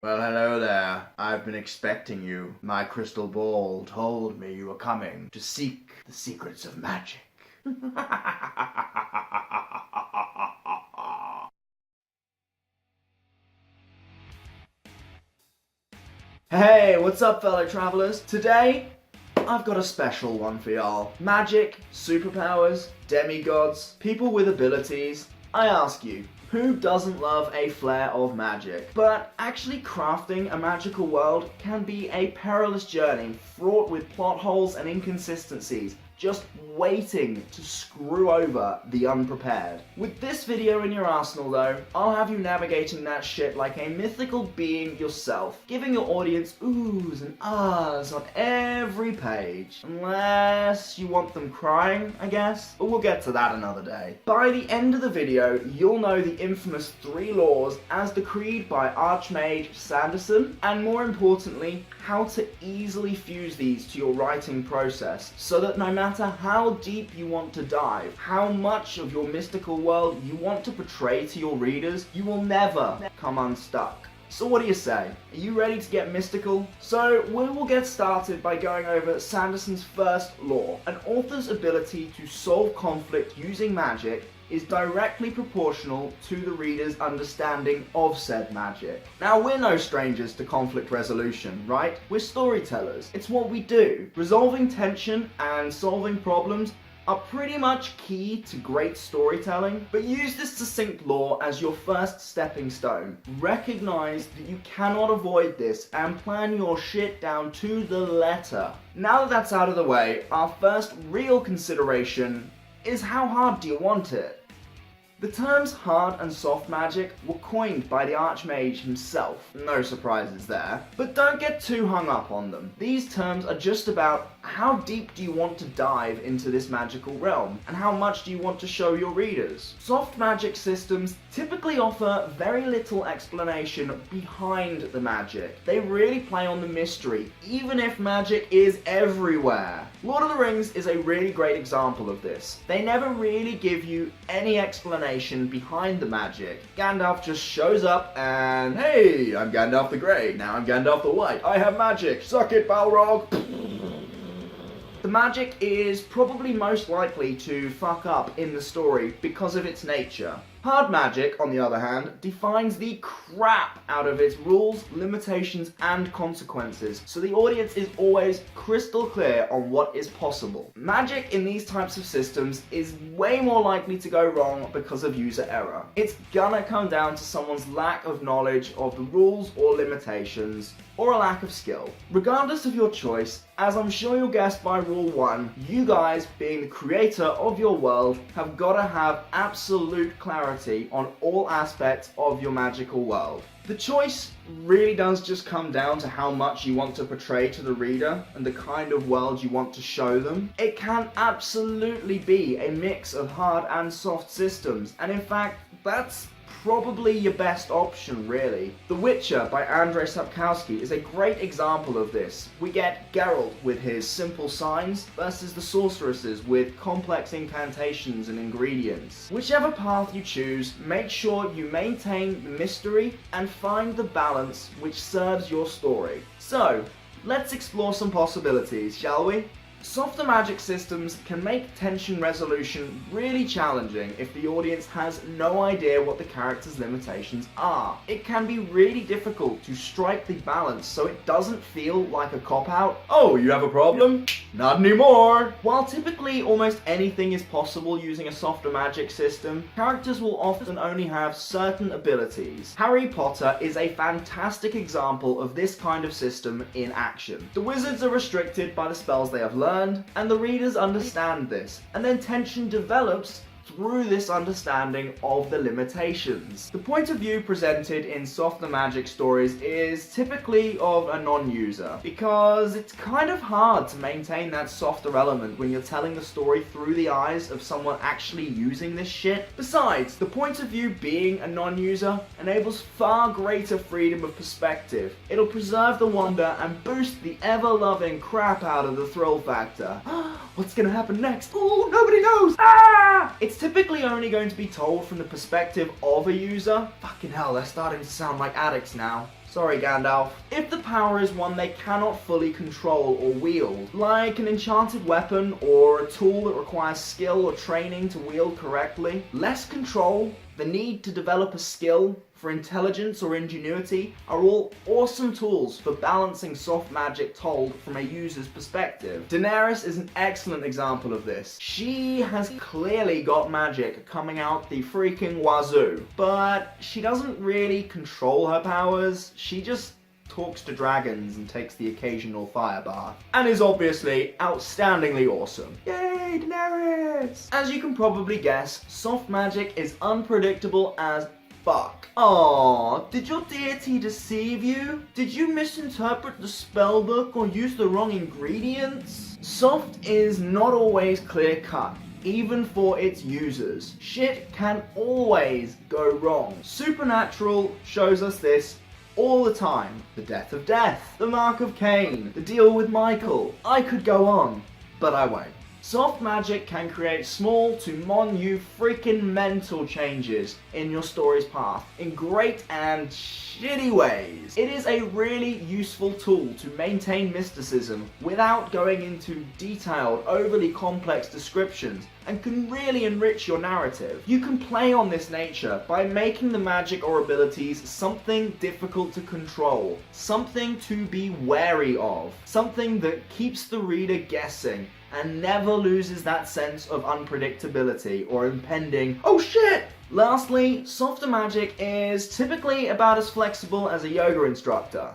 Well, hello there. I've been expecting you. My crystal ball told me you were coming to seek the secrets of magic. Hey, what's up, fellow travelers? Today, I've got a special one for y'all. Magic, superpowers, demigods, people with abilities. I ask you, who doesn't love a flair of magic? But actually crafting a magical world can be a perilous journey, fraught with plot holes and inconsistencies, just waiting to screw over the unprepared. With this video in your arsenal though, I'll have you navigating that shit like a mythical being yourself, giving your audience oohs and ahs on every page. Unless you want them crying, I guess. But we'll get to that another day. By the end of the video, you'll know the infamous 3 laws as decreed by Archmage Sanderson, and more importantly, how to easily fuse these to your writing process, so that no matter how deep you want to dive, how much of your mystical world you want to portray to your readers, you will never come unstuck. So what do you say? Are you ready to get mystical? So we will get started by going over Sanderson's first law. An author's ability to solve conflict using magic is directly proportional to the reader's understanding of said magic. Now, we're no strangers to conflict resolution, right? We're storytellers. It's what we do. Resolving tension and solving problems are pretty much key to great storytelling, but use this succinct law as your first stepping stone. Recognize that you cannot avoid this and plan your shit down to the letter. Now that that's out of the way, our first real consideration is how hard do you want it? The terms hard and soft magic were coined by the Archmage himself, no surprises there, but don't get too hung up on them. These terms are just about how deep do you want to dive into this magical realm, and how much do you want to show your readers. Soft magic systems typically offer very little explanation behind the magic. They really play on the mystery, even if magic is everywhere. Lord of the Rings is a really great example of this. They never really give you any explanation behind the magic. Gandalf just shows up and, hey, I'm Gandalf the Grey, now I'm Gandalf the White, I have magic, suck it, Balrog! The magic is probably most likely to fuck up in the story because of its nature. Hard magic, on the other hand, defines the crap out of its rules, limitations, and consequences, so the audience is always crystal clear on what is possible. Magic in these types of systems is way more likely to go wrong because of user error. It's gonna come down to someone's lack of knowledge of the rules or limitations, or a lack of skill. Regardless of your choice, as I'm sure you'll guess by rule 1, you guys, being the creator of your world, have gotta have absolute clarity on all aspects of your magical world. The choice really does just come down to how much you want to portray to the reader and the kind of world you want to show them. It can absolutely be a mix of hard and soft systems, and in fact, that's probably your best option, really. The Witcher by Andrzej Sapkowski is a great example of this. We get Geralt with his simple signs versus the sorceresses with complex incantations and ingredients. Whichever path you choose, make sure you maintain the mystery and find the balance which serves your story. So, let's explore some possibilities, shall we? Softer magic systems can make tension resolution really challenging if the audience has no idea what the character's limitations are. It can be really difficult to strike the balance so it doesn't feel like a cop-out. Oh, you have a problem? Not anymore! While typically almost anything is possible using a softer magic system, characters will often only have certain abilities. Harry Potter is a fantastic example of this kind of system in action. The wizards are restricted by the spells they have learned, and the readers understand this, and then tension develops through this understanding of the limitations. The point of view presented in softer magic stories is typically of a non-user, because it's kind of hard to maintain that softer element when you're telling the story through the eyes of someone actually using this shit. Besides, the point of view being a non-user enables far greater freedom of perspective. It'll preserve the wonder and boost the ever-loving crap out of the thrill factor. What's gonna happen next? Oh, nobody knows! Ah! It's typically only going to be told from the perspective of a user. Fucking hell, they're starting to sound like addicts now. Sorry, Gandalf. If the power is one they cannot fully control or wield, like an enchanted weapon or a tool that requires skill or training to wield correctly, less control, the need to develop a skill, for intelligence or ingenuity are all awesome tools for balancing soft magic told from a user's perspective. Daenerys is an excellent example of this. She has clearly got magic coming out the freaking wazoo, but she doesn't really control her powers. She just talks to dragons and takes the occasional fire bath, and is obviously outstandingly awesome. Yay, Daenerys! As you can probably guess, soft magic is unpredictable as fuck. Aww, did your deity deceive you? Did you misinterpret the spellbook or use the wrong ingredients? Soft is not always clear cut, even for its users. Shit can always go wrong. Supernatural shows us this all the time. The death of Death, the mark of Cain, the deal with Michael. I could go on, but I won't. Soft magic can create small to freaking mental changes in your story's path in great and shitty ways. It is a really useful tool to maintain mysticism without going into detailed, overly complex descriptions, and can really enrich your narrative. You can play on this nature by making the magic or abilities something difficult to control, something to be wary of, something that keeps the reader guessing and never loses that sense of unpredictability or impending, oh shit! Lastly, softer magic is typically about as flexible as a yoga instructor.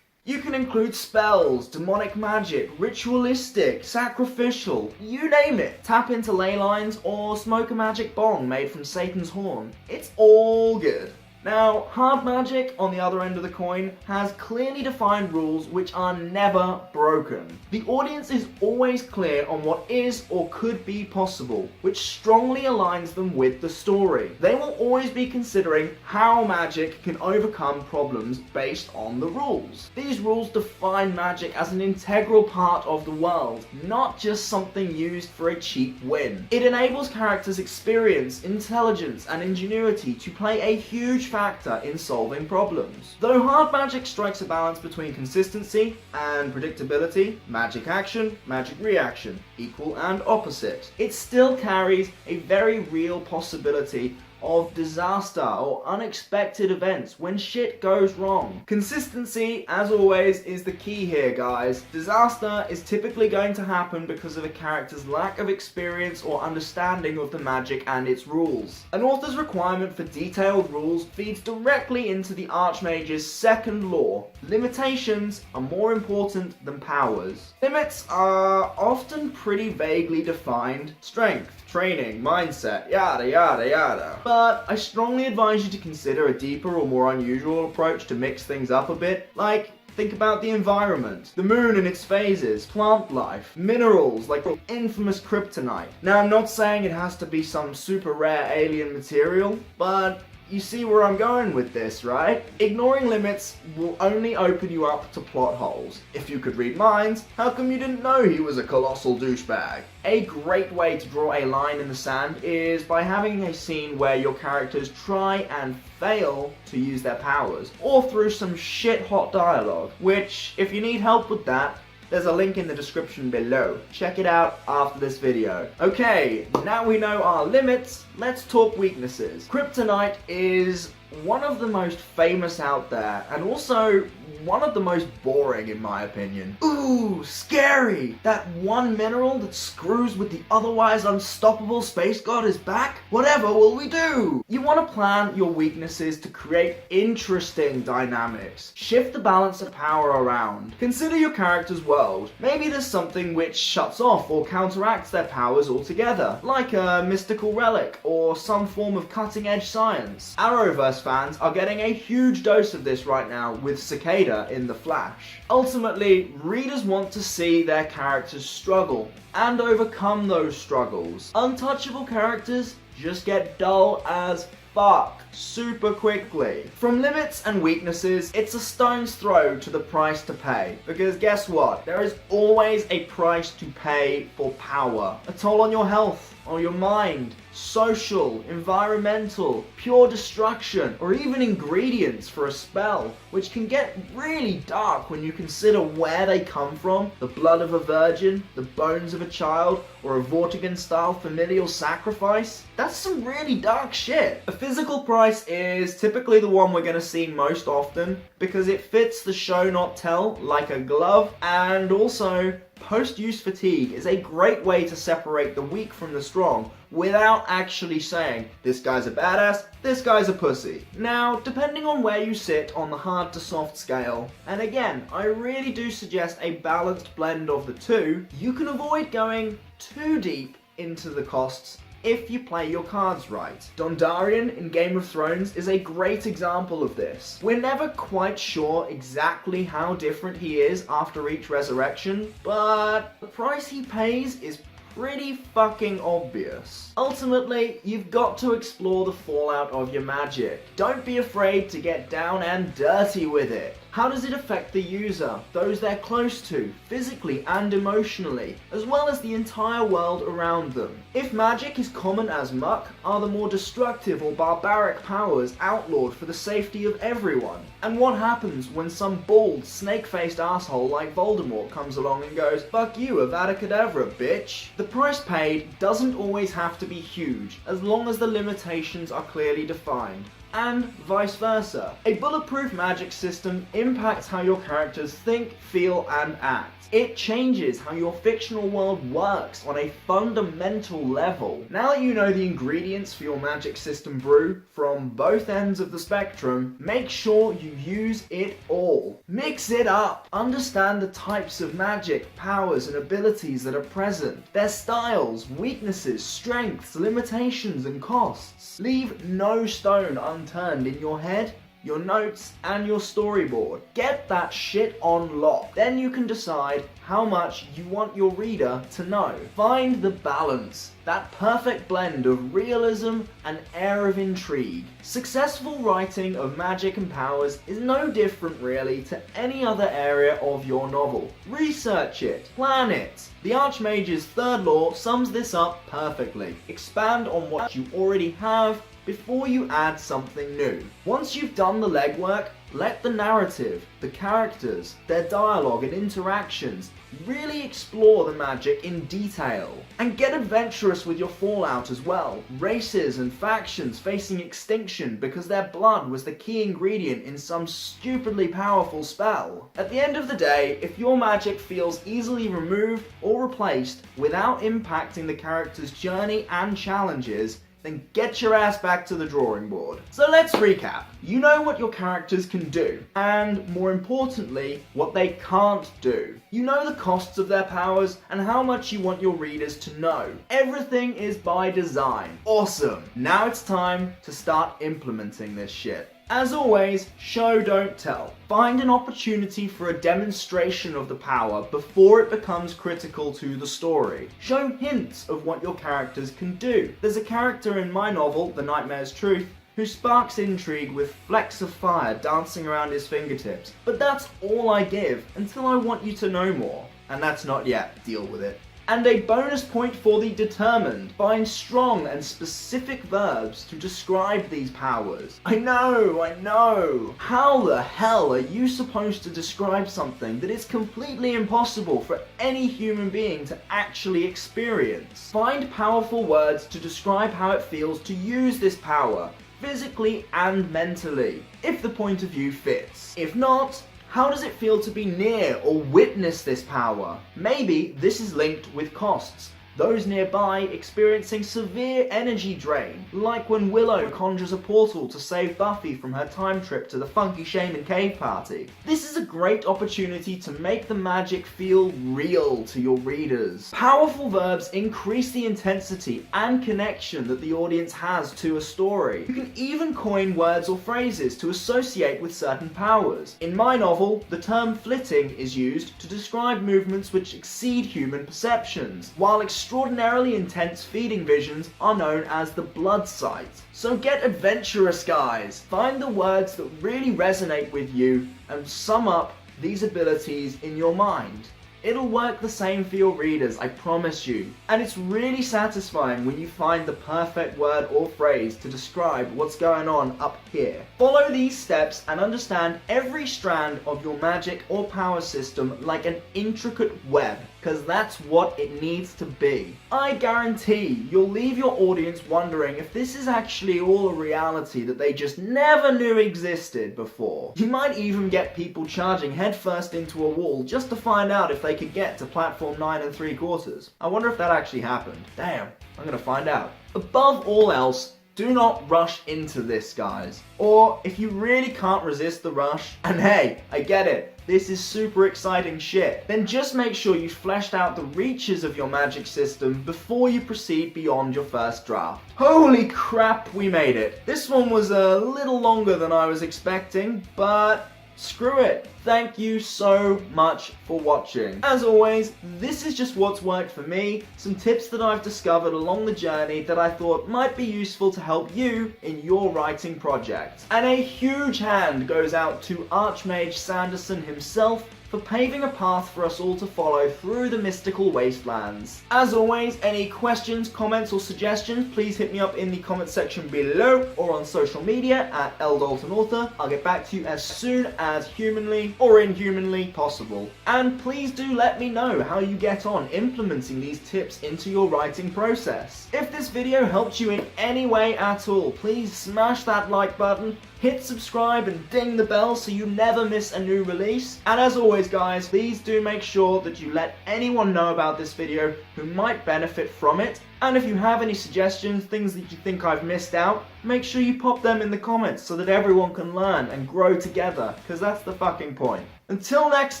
You can include spells, demonic magic, ritualistic, sacrificial, you name it. Tap into ley lines or smoke a magic bong made from Satan's horn. It's all good. Now, hard magic, on the other end of the coin, has clearly defined rules which are never broken. The audience is always clear on what is or could be possible, which strongly aligns them with the story. They will always be considering how magic can overcome problems based on the rules. These rules define magic as an integral part of the world, not just something used for a cheap win. It enables characters' experience, intelligence, and ingenuity to play a huge factor in solving problems. Though hard magic strikes a balance between consistency and predictability, magic action, magic reaction, equal and opposite, it still carries a very real possibility of disaster or unexpected events when shit goes wrong. Consistency, as always, is the key here, guys. Disaster is typically going to happen because of a character's lack of experience or understanding of the magic and its rules. An author's requirement for detailed rules feeds directly into the Archmage's second law. Limitations are more important than powers. Limits are often pretty vaguely defined. Strength, training, mindset, yada yada yada. But I strongly advise you to consider a deeper or more unusual approach to mix things up a bit. Like, think about the environment, the moon and its phases, plant life, minerals like the infamous kryptonite. Now, I'm not saying it has to be some super rare alien material, but you see where I'm going with this, right? Ignoring limits will only open you up to plot holes. If you could read minds, how come you didn't know he was a colossal douchebag? A great way to draw a line in the sand is by having a scene where your characters try and fail to use their powers, or through some shit hot dialogue, which, if you need help with that, there's a link in the description below. Check it out after this video. Okay, now we know our limits, let's talk weaknesses. Kryptonite is one of the most famous out there, and also one of the most boring in my opinion. Ooh, scary! That one mineral that screws with the otherwise unstoppable space god is back? Whatever will we do? You want to plan your weaknesses to create interesting dynamics. Shift the balance of power around. Consider your character's world. Maybe there's something which shuts off or counteracts their powers altogether, like a mystical relic or some form of cutting-edge science. Arrowverse fans are getting a huge dose of this right now with Cicada in The Flash. Ultimately, readers want to see their characters struggle and overcome those struggles. Untouchable characters just get dull as fuck super quickly. From limits and weaknesses, it's a stone's throw to the price to pay. Because guess what? There is always a price to pay for power. A toll on your health, or your mind, social, environmental, pure destruction, or even ingredients for a spell, which can get really dark when you consider where they come from: the blood of a virgin, the bones of a child, or a Vortigern-style familial sacrifice. That's some really dark shit. A physical price is typically the one we're going to see most often because it fits the show not tell like a glove, and also post-use fatigue is a great way to separate the weak from the strong without actually saying, this guy's a badass, this guy's a pussy. Now, depending on where you sit on the hard to soft scale, and again, I really do suggest a balanced blend of the two, you can avoid going too deep into the costs if you play your cards right. Dondarrion in Game of Thrones is a great example of this. We're never quite sure exactly how different he is after each resurrection, but the price he pays is pretty fucking obvious. Ultimately, you've got to explore the fallout of your magic. Don't be afraid to get down and dirty with it. How does it affect the user, those they're close to, physically and emotionally, as well as the entire world around them? If magic is common as muck, are the more destructive or barbaric powers outlawed for the safety of everyone? And what happens when some bald, snake-faced asshole like Voldemort comes along and goes, "Fuck you, Avada Kedavra, bitch"? The price paid doesn't always have to be huge, as long as the limitations are clearly defined. And vice versa. A bulletproof magic system impacts how your characters think, feel, and act. It changes how your fictional world works on a fundamental level. Now that you know the ingredients for your magic system brew from both ends of the spectrum, make sure you use it all. Mix it up. Understand the types of magic, powers, and abilities that are present, their styles, weaknesses, strengths, limitations, and costs. Leave no stone unturned in your head, your notes, and your storyboard. Get that shit on lock. Then you can decide how much you want your reader to know. Find the balance, that perfect blend of realism and air of intrigue. Successful writing of magic and powers is no different really to any other area of your novel. Research it, plan it. The Archmage's third law sums this up perfectly. Expand on what you already have before you add something new. Once you've done the legwork, let the narrative, the characters, their dialogue and interactions really explore the magic in detail. And get adventurous with your fallout as well. Races and factions facing extinction because their blood was the key ingredient in some stupidly powerful spell. At the end of the day, if your magic feels easily removed or replaced without impacting the character's journey and challenges, then get your ass back to the drawing board. So let's recap. You know what your characters can do, and more importantly, what they can't do. You know the costs of their powers and how much you want your readers to know. Everything is by design. Awesome. Now it's time to start implementing this shit. As always, show don't tell. Find an opportunity for a demonstration of the power before it becomes critical to the story. Show hints of what your characters can do. There's a character in my novel, The Nightmare's Truth, who sparks intrigue with flecks of fire dancing around his fingertips. But that's all I give until I want you to know more. And that's not yet. Deal with it. And a bonus point for the determined. Find strong and specific verbs to describe these powers. I know. How the hell are you supposed to describe something that is completely impossible for any human being to actually experience? Find powerful words to describe how it feels to use this power, physically and mentally, if the point of view fits. If not, how does it feel to be near or witness this power? Maybe this is linked with costs. Those nearby experiencing severe energy drain, like when Willow conjures a portal to save Buffy from her time trip to the Funky Shaman cave party. This is a great opportunity to make the magic feel real to your readers. Powerful verbs increase the intensity and connection that the audience has to a story. You can even coin words or phrases to associate with certain powers. In my novel, the term flitting is used to describe movements which exceed human perceptions, while extraordinarily intense feeding visions are known as the blood sight. So get adventurous, guys. Find the words that really resonate with you and sum up these abilities in your mind. It'll work the same for your readers, I promise you. And it's really satisfying when you find the perfect word or phrase to describe what's going on up here. Follow these steps and understand every strand of your magic or power system like an intricate web, because that's what it needs to be. I guarantee you'll leave your audience wondering if this is actually all a reality that they just never knew existed before. You might even get people charging headfirst into a wall just to find out if they could get to platform 9 3/4. I wonder if that actually happened. Damn, I'm gonna find out. Above all else, do not rush into this, guys. Or if you really can't resist the rush, and hey, I get it, this is super exciting shit, then just make sure you've fleshed out the reaches of your magic system before you proceed beyond your first draft. Holy crap, we made it. This one was a little longer than I was expecting, but screw it. Thank you so much for watching. As always, this is just what's worked for me, some tips that I've discovered along the journey that I thought might be useful to help you in your writing project. And a huge hand goes out to Archmage Sanderson himself for paving a path for us all to follow through the mystical wastelands. As always, any questions, comments or suggestions, please hit me up in the comment section below or on social media at ldaltonauthor. I'll get back to you as soon as humanly or inhumanly possible. And please do let me know how you get on implementing these tips into your writing process. If this video helped you in any way at all, please smash that like button, hit subscribe and ding the bell so you never miss a new release. And as always guys, please do make sure that you let anyone know about this video who might benefit from it. And if you have any suggestions, things that you think I've missed out, make sure you pop them in the comments so that everyone can learn and grow together, because that's the fucking point. Until next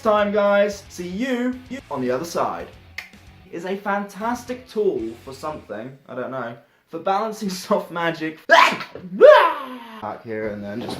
time guys, see you on the other side. Is a fantastic tool for something, I don't know, for balancing soft magic back here and then just